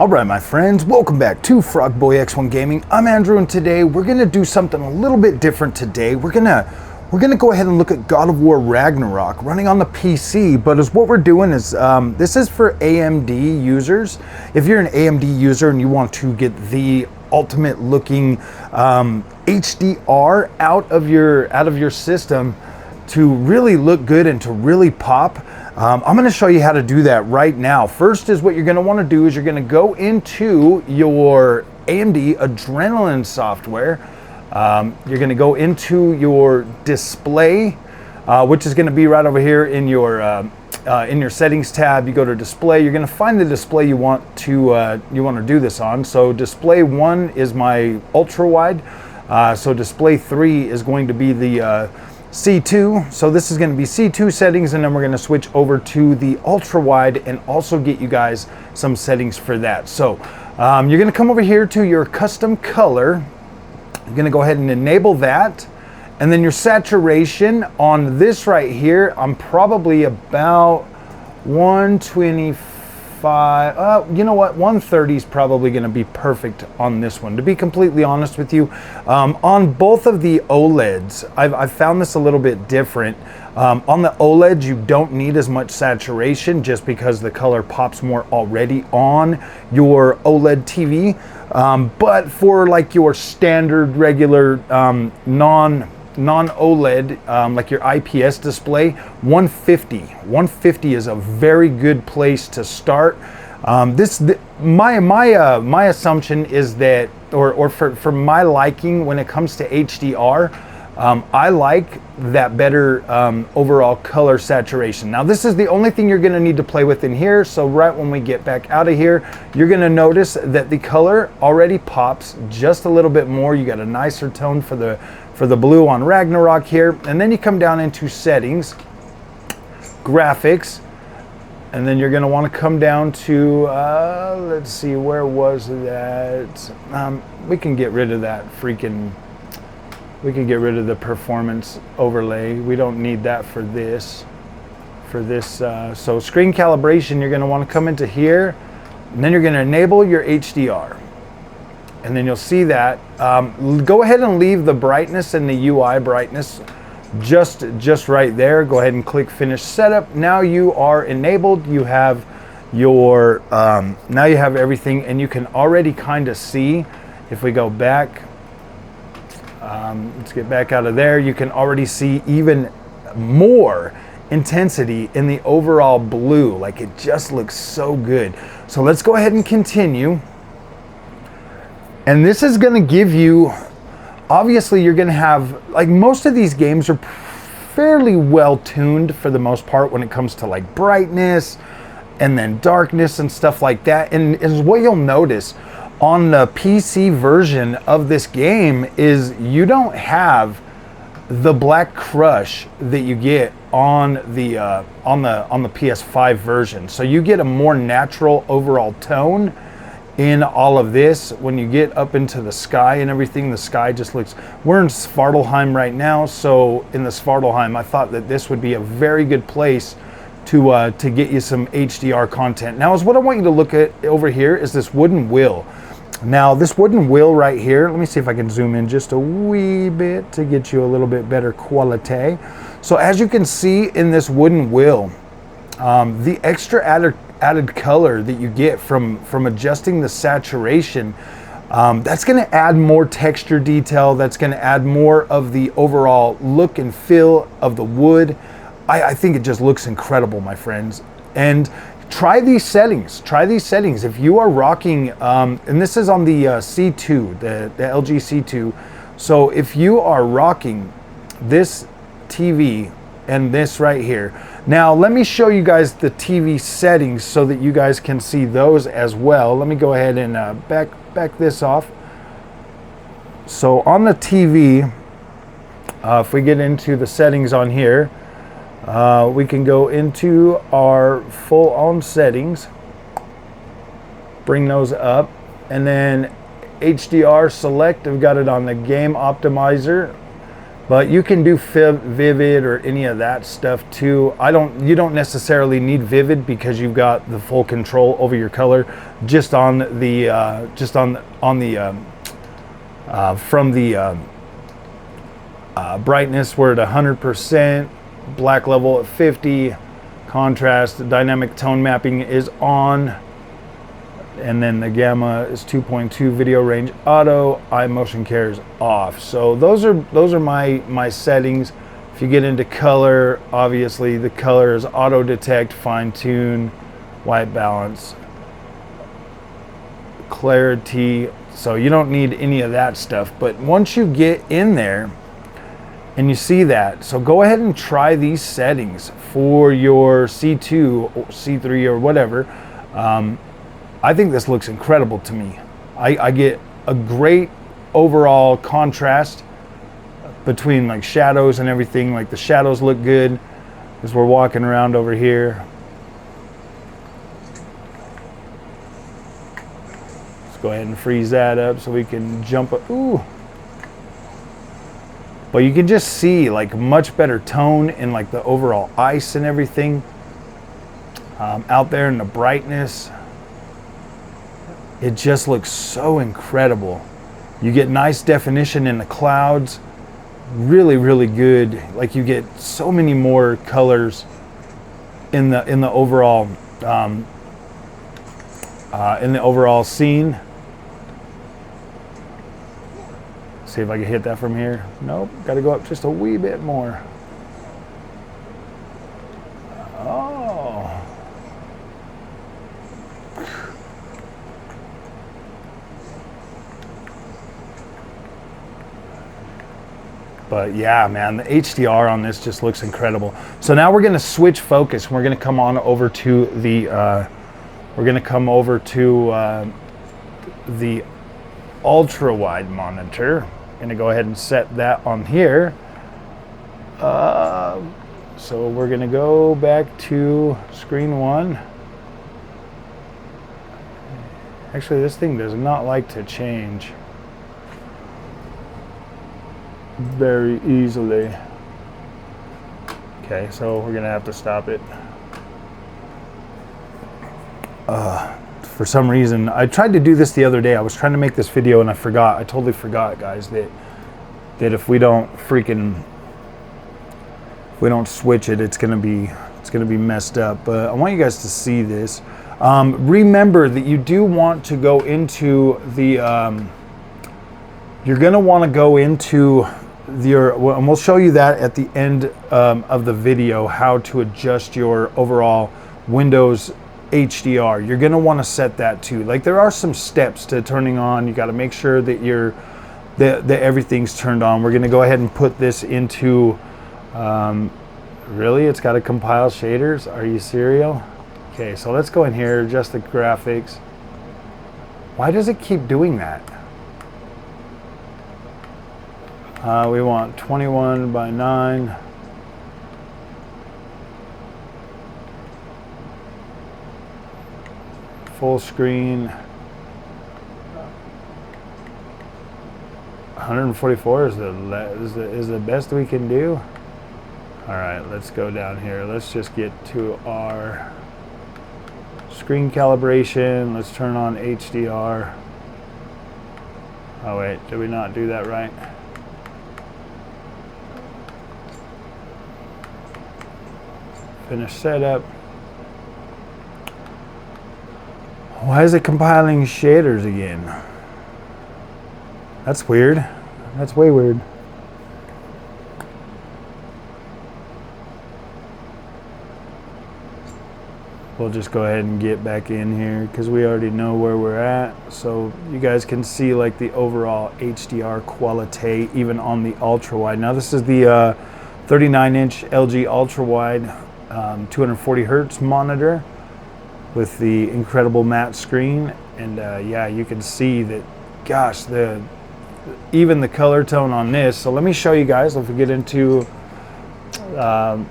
Alright my friends, welcome back to Frogboy X1 Gaming. I'm Andrew and today we're going to do something a little bit different today. We're going to go ahead and look at God of War Ragnarok running on the PC, but as what we're doing is, this is for AMD users. If you're an AMD user and you want to get the ultimate looking HDR out of your system to really look good and to really pop, I'm going to show you how to do that right now. First is what you're going to want to do is you're going to go into your AMD Adrenaline software. You're going to go into your display, which is going to be right over here in your settings tab. You go to display. You're going to find the display you want to do this on. So display 1 is my ultra wide. So display 3 is going to be the C2, so this is going to be C2 settings, and then we're going to switch over to the ultra wide and also get you guys some settings for that. So you're going to come over here to your custom color. You're going to go ahead and enable that, and then your saturation on this right here, I'm probably about 125. You know what, 130 is probably going to be perfect on this one, to be completely honest with you. On both of the OLEDs, I've found this a little bit different. On the OLEDs, you don't need as much saturation just because the color pops more already on your OLED TV. But for like your standard regular non-OLED, like your IPS display, 150 is a very good place to start. My assumption is that, or for my liking when it comes to HDR, I like that better overall color saturation. Now this is the only thing you're going to need to play with in here, so right when we get back out of here, you're going to notice that the color already pops just a little bit more. You got a nicer tone for the blue on Ragnarok here, and then you come down into settings, graphics, and then you're going to want to come down to let's see, where was that? We can get rid of that we can get rid of the performance overlay. We don't need that for this. So screen calibration, you're going to want to come into here, and then you're going to enable your HDR. And then you'll see that. Go ahead and leave the brightness and the UI brightness just right there. Go ahead and click Finish Setup. Now you are enabled. You have your now you have everything, and you can already kind of see. If we go back, let's get back out of there. You can already see even more intensity in the overall blue. Like, it just looks so good. So let's go ahead and continue. And this is going to give you, obviously you're going to have, like, most of these games are fairly well tuned for the most part when it comes to like brightness and then darkness and stuff like that. And is what you'll notice on the PC version of this game is you don't have the black crush that you get on the PS5 version. So you get a more natural overall tone in all of this. When you get up into the sky and everything, the sky just looks, we're in Svartalheim right now, so in the Svartalheim I thought that this would be a very good place to get you some HDR content. Now, is what I want you to look at over here is this wooden wheel. Now this wooden wheel right here, let me see if I can zoom in just a wee bit to get you a little bit better quality. So as you can see in this wooden wheel, the extra added color that you get from adjusting the saturation, that's going to add more texture detail. That's going to add more of the overall look and feel of the wood. I think it just looks incredible, my friends. And try these settings. If you are rocking, and this is on the C2, the LG C2. So if you are rocking this TV and this right here. Now let me show you guys the TV settings so that you guys can see those as well. Let me go ahead and back this off. So on the TV, if we get into the settings on here, we can go into our full-on settings, bring those up, and then HDR select. I've got it on the game optimizer. But you can do vivid or any of that stuff too. You don't necessarily need vivid because you've got the full control over your color just on the from the brightness. We're at 100%, black level at 50, contrast, dynamic tone mapping is on, and then the gamma is 2.2, video range auto, eye motion care is off. So those are my settings. If you get into color, obviously the color is auto detect, fine tune, white balance, clarity. So you don't need any of that stuff. But once you get in there and you see that, so go ahead and try these settings for your C2 or C3 or whatever. I think this looks incredible to me. I get a great overall contrast between like shadows and everything. Like the shadows look good as we're walking around over here. Let's go ahead and freeze that up so we can jump up. Ooh. But you can just see like much better tone in like the overall ice and everything out there in the brightness. It just looks so incredible. You get nice definition in the clouds, really, really good. Like you get so many more colors in the overall scene. See if I can hit that from here. Nope, got to go up just a wee bit more. Oh. But yeah, man, the HDR on this just looks incredible. So now we're going to switch focus. And we're going to come on over to the the ultra wide monitor. Going to go ahead and set that on here. So we're going to go back to screen 1. Actually, this thing does not like to change very easily. Okay, so we're gonna have to stop it. For some reason, I tried to do this the other day. I was trying to make this video and I forgot. I totally forgot, guys, that if we don't switch it, it's gonna be messed up. But I want you guys to see this. Remember that you do want to go into the. You're gonna want to go into and we'll show you that at the end of the video, how to adjust your overall Windows HDR. You're going to want to set that too. Like there are some steps to turning on. You got to make sure that that everything's turned on. We're going to go ahead and put this into really, it's got to compile shaders. Are you serial? Okay, so let's go in here, adjust the graphics. Why does it keep doing that? We want 21 by 9. Full screen. 144 is the best we can do. All right, let's go down here. Let's just get to our screen calibration. Let's turn on HDR. Oh wait, did we not do that right? Finish setup. Why is it compiling shaders again? That's weird. That's way weird. We'll just go ahead and get back in here because we already know where we're at. So you guys can see like the overall HDR quality even on the ultra wide. Now this is the 39-inch LG ultra wide 240 hertz monitor with the incredible matte screen, and yeah, you can see that, gosh, even the color tone on this. So let me show you guys. If we get into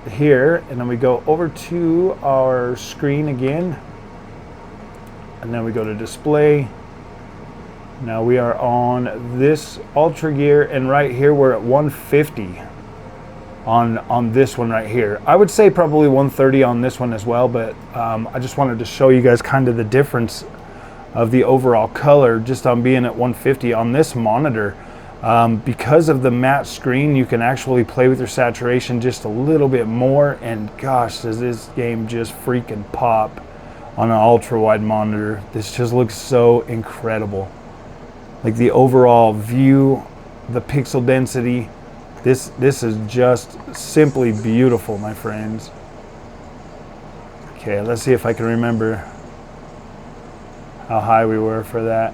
here, and then we go over to our screen again, and then we go to display, Now we are on this UltraGear, and right here we're at 150 on this one right here. I would say probably 130 on this one as well, but I just wanted to show you guys kind of the difference of the overall color just on being at 150 on this monitor. Because of the matte screen, you can actually play with your saturation just a little bit more, and gosh, does this game just freaking pop on an ultra wide monitor. This just looks so incredible. Like the overall view, the pixel density, this is just simply beautiful, my friends. Okay, let's see if I can remember how high we were for that.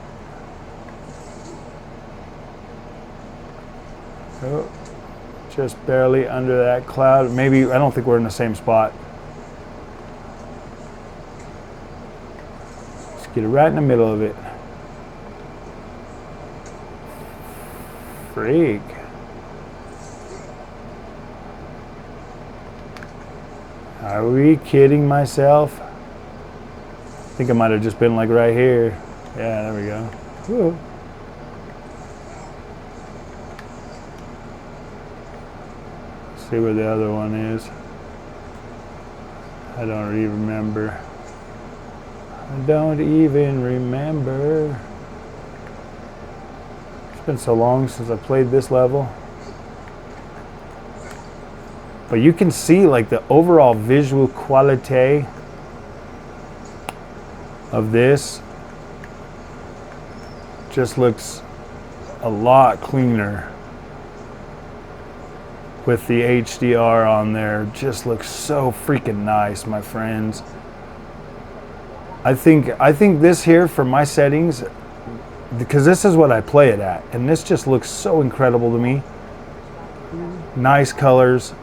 Oh, just barely under that cloud. Maybe, I don't think we're in the same spot. Let's get it right in the middle of it. Freak. Are we kidding myself? I think I might have just been like right here. Yeah, there we go. Woo. Let's see where the other one is. I don't even remember. I don't even remember. It's been so long since I played this level. But you can see like the overall visual quality of this just looks a lot cleaner with the HDR on there. Just looks so freaking nice, my friends. I think this here for my settings, because this is what I play it at, and this just looks so incredible to me. Nice colors,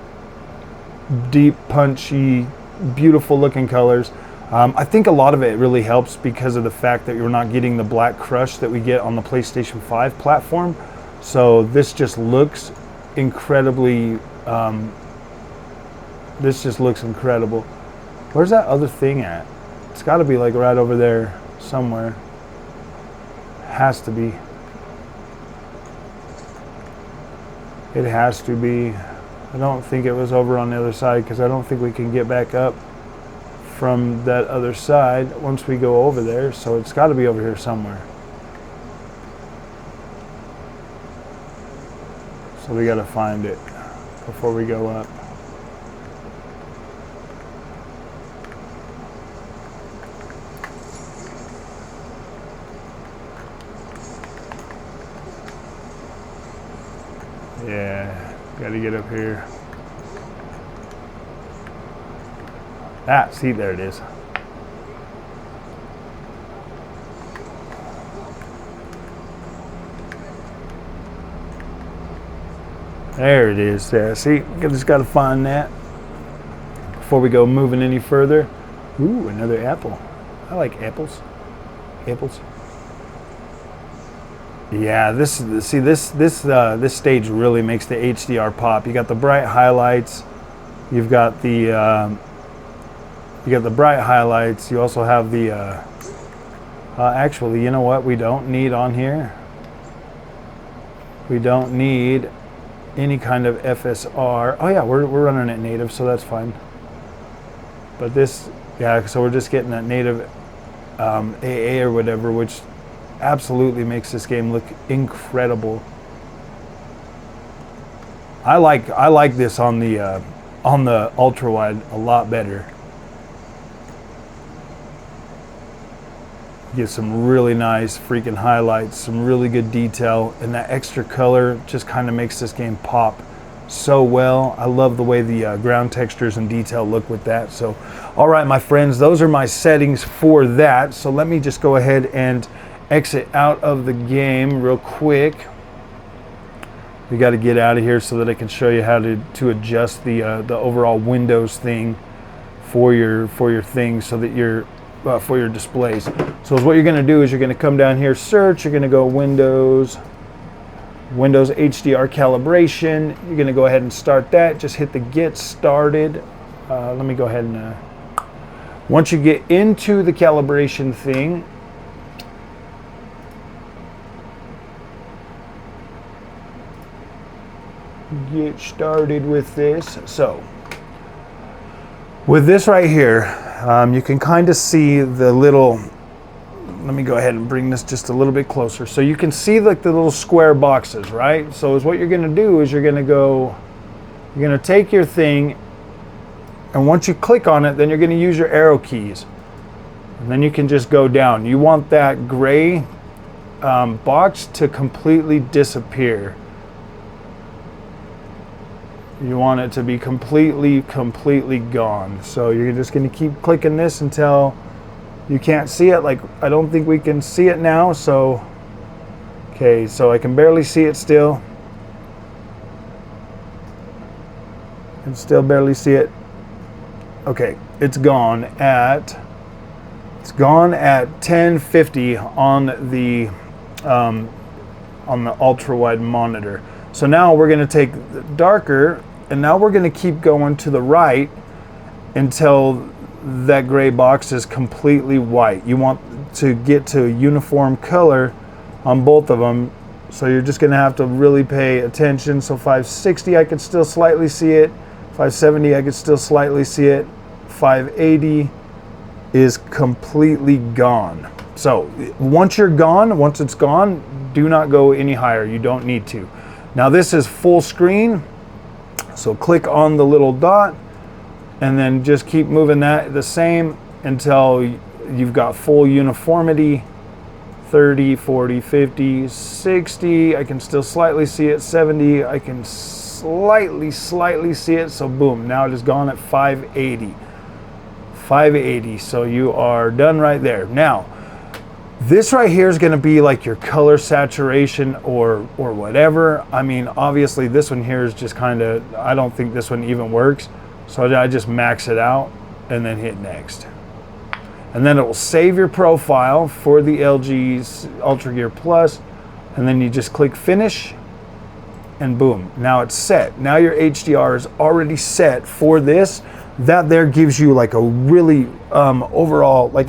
deep, punchy, beautiful looking colors. I think a lot of it really helps because of the fact that you're not getting the black crush that we get on the PlayStation 5 platform. So this just looks incredibly, this just looks incredible. Where's that other thing at? It's got to be like right over there somewhere. Has to be. It has to be. I don't think it was over on the other side, because I don't think we can get back up from that other side once we go over there. So it's got to be over here somewhere. So we got to find it before we go up. Yeah, got to get up here. Ah, see, there it is. There it is. Yeah, see, just got to find that before we go moving any further. Ooh, another apple. I like apples. Apples. Yeah, this stage really makes the HDR pop. You got the bright highlights. You've got the bright highlights. You also have the actually, you know what we don't need on here? We don't need any kind of FSR. Oh yeah, we're running it native, so that's fine. But this, yeah, so we're just getting that native AA or whatever, which absolutely makes this game look incredible. I like this on the ultra wide a lot better. Get some really nice freaking highlights, some really good detail, and that extra color just kind of makes this game pop so well. I love the way the ground textures and detail look with that. So, all right, my friends, those are my settings for that. So let me just go ahead and exit out of the game real quick. We got to get out of here so that I can show you how to adjust the overall Windows thing for your thing, so that you're for your displays. So what you're going to do is you're going to come down here, search. You're going to go Windows HDR calibration. You're going to go ahead and start that. Just hit the get started. Let me go ahead and once you get into the calibration thing, get started with this. So with this right here, you can kind of see the little, let me go ahead and bring this just a little bit closer. So you can see like the little square boxes, right? So is what you're gonna do is you're gonna take your thing, and once you click on it, then you're gonna use your arrow keys. And then you can just go down. You want that gray box to completely disappear. You want it to be completely gone. So you're just gonna keep clicking this until you can't see it. Like, I don't think we can see it now, so, okay, so I can barely see it still. I can still barely see it. Okay, it's gone at 1050 on the ultra wide monitor. So now we're going to take the darker, and now we're going to keep going to the right until that gray box is completely white. You want to get to a uniform color on both of them, so you're just going to have to really pay attention. So 560 I could still slightly see it, 570 I could still slightly see it, 580 is completely gone. So once it's gone, do not go any higher. You don't need to. Now this is full screen, so click on the little dot and then just keep moving that the same until you've got full uniformity. 30, 40, 50, 60, I can still slightly see it. 70, I can slightly see it. So boom, now it is gone at 580. 580, so you are done right there. Now, this right here is going to be like your color saturation or whatever. I mean, obviously this one here is just kind of, I don't think this one even works. So I just max it out and then hit next. And then it will save your profile for the LG's UltraGear Plus. And then you just click finish and boom, now it's set. Now your HDR is already set for this. That there gives you like a really overall, like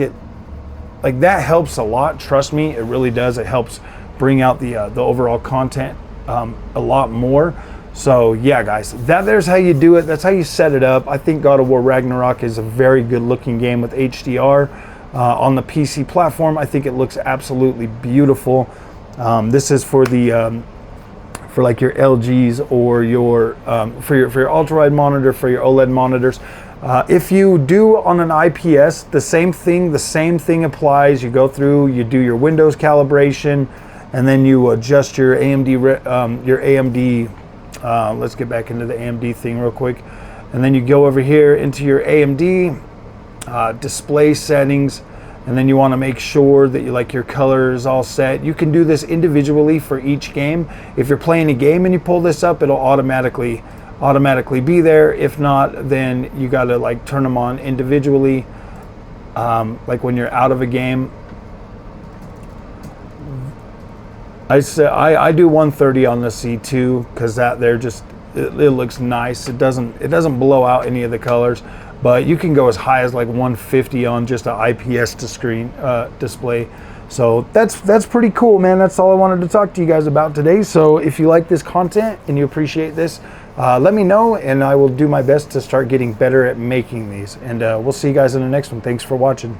that helps a lot. Trust me, it really does. It helps bring out the overall content a lot more. So yeah, guys, there's how you do it. That's how you set it up. I think God of War Ragnarok is a very good looking game with HDR on the PC platform. I think it looks absolutely beautiful. This is for the for like your LGs or your for your ultra wide monitor, for your OLED monitors. If you do on an IPS, the same thing applies. You go through, you do your Windows calibration, and then you adjust your AMD. Let's get back into the AMD thing real quick, and then you go over here into your AMD display settings, and then you want to make sure that your color is all set. You can do this individually for each game. If you're playing a game and you pull this up, it'll automatically be there. If not, then you got to like turn them on individually, like when you're out of a game. I do 130 on the C2 because that there just it looks nice. It doesn't blow out any of the colors, but you can go as high as like 150 on just an IPS display. So that's pretty cool, man. That's all I wanted to talk to you guys about today. So if you like this content and you appreciate this, let me know, and I will do my best to start getting better at making these. And we'll see you guys in the next one. Thanks for watching.